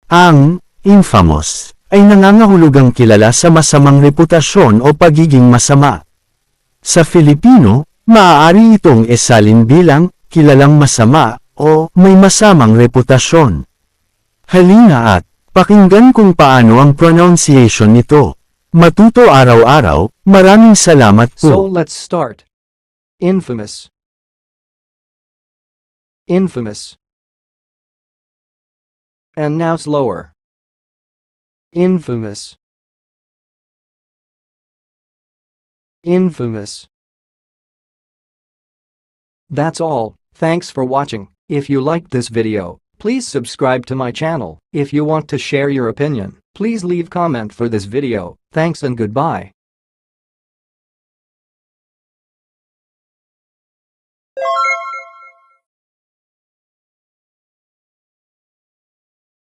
Ang infamous ay nangangahulugang kilala sa masamang reputasyon o pagiging masama. Sa Filipino, maaari itong isalin bilang kilalang masama o may masamang reputasyon. Halina at pakinggan kung paano ang pronunciation nito. Matuto araw-araw, maraming salamat So po. let's start. Infamous. Infamous. And now slower. Infamous. Infamous. That's all. Thanks for watching. If you liked this video, please subscribe to my channel. If you want to share your opinion, please leave comment for this video. Thanks and goodbye.